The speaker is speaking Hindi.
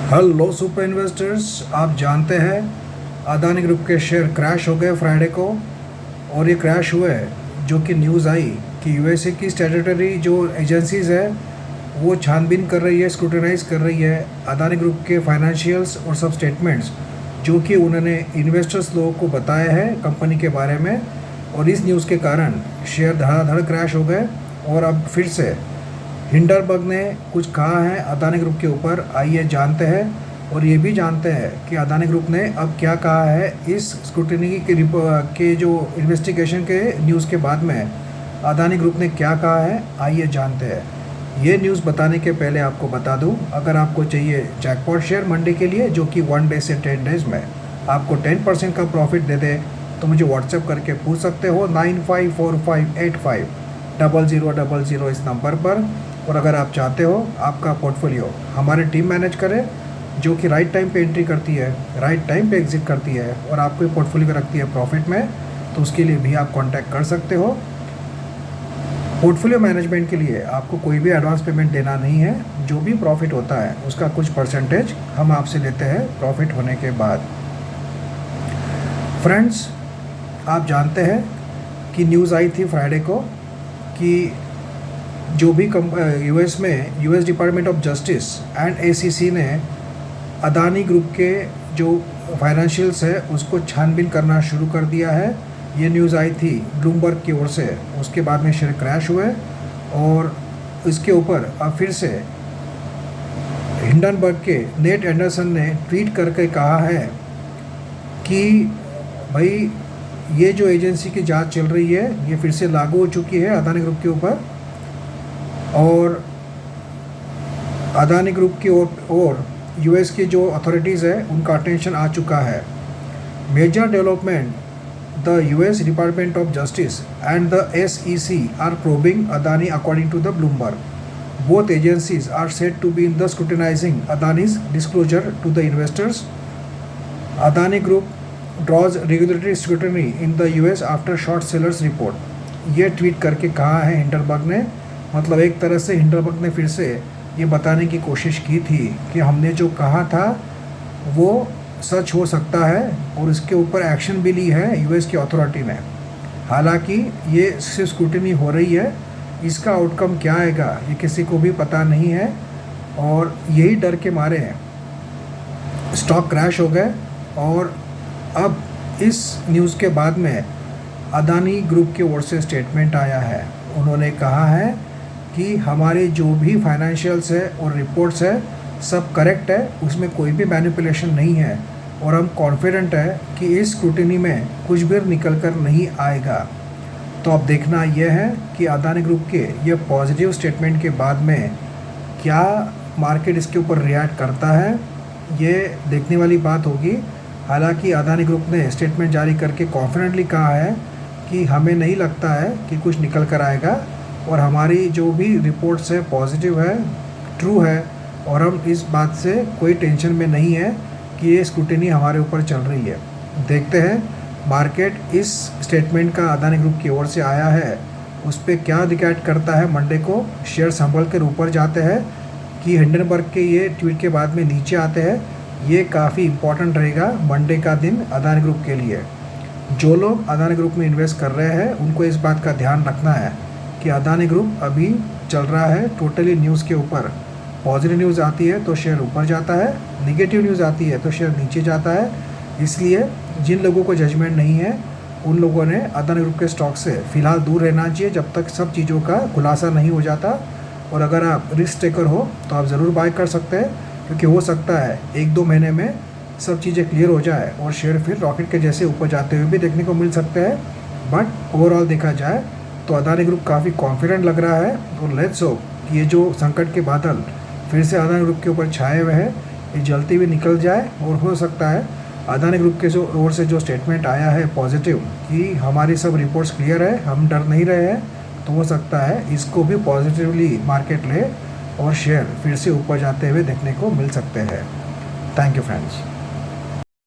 हेलो सुपर इन्वेस्टर्स, आप जानते हैं अदानी ग्रुप के शेयर क्रैश हो गए फ्राइडे को। और ये क्रैश हुए जो कि न्यूज़ आई कि यूएसए की स्टैट्यूटरी जो एजेंसीज़ है वो छानबीन कर रही है, स्क्रूटनाइज कर रही है अदानी ग्रुप के फाइनेंशियल्स और सब स्टेटमेंट्स जो कि उन्होंने इन्वेस्टर्स लोगों को बताया है कंपनी के बारे में। और इस न्यूज़ के कारण शेयर धड़ाधड़ क्रैश हो गए। और अब फिर से हिंडरबर्ग ने कुछ कहा है अदानी ग्रुप के ऊपर, आइए जानते हैं। और ये भी जानते हैं कि अदानी ग्रुप ने अब क्या कहा है इस स्क्रूटनी के जो इन्वेस्टिगेशन के न्यूज़ के बाद में अदानी ग्रुप ने क्या कहा है, आइए जानते हैं। ये न्यूज़ बताने के पहले आपको बता दूं, अगर आपको चाहिए जैकपॉट शेयर मंडे के लिए जो कि 1 डे से 10 डेज़ में आपको 10% का प्रॉफिट दे दे, तो मुझे व्हाट्सएप करके पूछ सकते हो 9545850000 इस नंबर पर। और अगर आप चाहते हो आपका पोर्टफोलियो हमारी टीम मैनेज करे जो कि राइट टाइम पे एंट्री करती है, राइट टाइम पे एग्जिट करती है और आपको पोर्टफोलियो रखती है प्रॉफिट में, तो उसके लिए भी आप कांटेक्ट कर सकते हो। पोर्टफोलियो मैनेजमेंट के लिए आपको कोई भी एडवांस पेमेंट देना नहीं है। जो भी प्रॉफिट होता है उसका कुछ परसेंटेज हम आपसे लेते हैं प्रॉफिट होने के बाद। फ्रेंड्स, आप जानते हैं कि न्यूज़ आई थी फ्राइडे को कि जो भी यूएस में US department of justice and ACC ने अदानी ग्रुप के जो फाइनेंशियल्स है उसको छानबीन करना शुरू कर दिया है। ये न्यूज़ आई थी ब्लूमबर्ग की ओर से। उसके बाद में शेयर क्रैश हुए और इसके ऊपर अब फिर से हिंडनबर्ग के नेट एंडरसन ने ट्वीट करके कहा है कि भाई ये जो एजेंसी की जांच चल रही है ये फिर से लागू हो चुकी है अदानी ग्रुप के ऊपर। और अदानी ग्रुप की ओर यूएस की जो अथॉरिटीज़ है उनका अटेंशन आ चुका है। Major development, the US department of justice and the SEC are probing Adani according to the Bloomberg. Both agencies are said to be in the scrutinising Adani's disclosure to the investors. Adani group draws regulatory scrutiny in the US after short sellers report. ये ट्वीट करके कहा है हिंडरबर्ग ने। मतलब एक तरह से हिंडरबर्ग ने फिर से ये बताने की कोशिश की थी कि हमने जो कहा था वो सच हो सकता है और इसके ऊपर एक्शन भी ली है यूएस की अथॉरिटी ने। हालांकि ये सिर्फ स्क्रूटिनी हो रही है, इसका आउटकम क्या आएगा ये किसी को भी पता नहीं है। और यही डर के मारे स्टॉक क्रैश हो गए। और अब इस न्यूज़ के बाद में अदानी ग्रुप की ओर से स्टेटमेंट आया है। उन्होंने कहा है कि हमारे जो भी फाइनेंशियल्स है और रिपोर्ट्स है सब करेक्ट है, उसमें कोई भी मैनिपुलेशन नहीं है और हम कॉन्फिडेंट है कि इस स्क्रूटिनी में कुछ भी निकल कर नहीं आएगा। तो अब देखना यह है कि अदानी ग्रुप के ये पॉजिटिव स्टेटमेंट के बाद में क्या मार्केट इसके ऊपर रिएक्ट करता है, ये देखने वाली बात होगी। हालांकि अदानी ग्रुप ने स्टेटमेंट जारी करके कॉन्फिडेंटली कहा है कि हमें नहीं लगता है कि कुछ निकल कर आएगा और हमारी जो भी रिपोर्ट्स है पॉजिटिव है, ट्रू है और हम इस बात से कोई टेंशन में नहीं है कि ये स्क्रूटिनी हमारे ऊपर चल रही है। देखते हैं मार्केट इस स्टेटमेंट का अदानी ग्रुप की ओर से आया है उस पर क्या रिएक्ट करता है। मंडे को शेयर संभल कर ऊपर जाते हैं कि हिंडनबर्ग के ये ट्वीट के बाद में नीचे आते हैं। ये काफ़ी इम्पोर्टेंट रहेगा मंडे का दिन अदानी ग्रुप के लिए। जो लोग अदानी ग्रुप में इन्वेस्ट कर रहे हैं उनको इस बात का ध्यान रखना है कि अदानी ग्रुप अभी चल रहा है टोटली न्यूज़ के ऊपर। पॉजिटिव न्यूज़ आती है तो शेयर ऊपर जाता है, नेगेटिव न्यूज़ आती है तो शेयर नीचे जाता है। इसलिए जिन लोगों को जजमेंट नहीं है उन लोगों ने अदानी ग्रुप के स्टॉक से फ़िलहाल दूर रहना चाहिए जब तक सब चीज़ों का खुलासा नहीं हो जाता। और अगर आप रिस्क टेकर हो तो आप ज़रूर बाय कर सकते हैं, क्योंकि हो सकता है 1-2 महीने में सब चीज़ें क्लियर हो जाए और शेयर फिर रॉकेट के जैसे ऊपर जाते हुए भी देखने को मिल सकते हैं। बट ओवरऑल देखा जाए तो अदानी ग्रुप काफ़ी कॉन्फिडेंट लग रहा है। और लेट्स होप कि ये जो संकट के बादल फिर से अदानी ग्रुप के ऊपर छाए हुए हैं ये जल्दी हुए निकल जाए। और हो सकता है अदानी ग्रुप के जो ओर से जो स्टेटमेंट आया है पॉजिटिव कि हमारी सब रिपोर्ट्स क्लियर है, हम डर नहीं रहे हैं, तो हो सकता है इसको भी पॉजिटिवली मार्केट ले और शेयर फिर से ऊपर जाते हुए देखने को मिल सकते हैं। Thank you friends.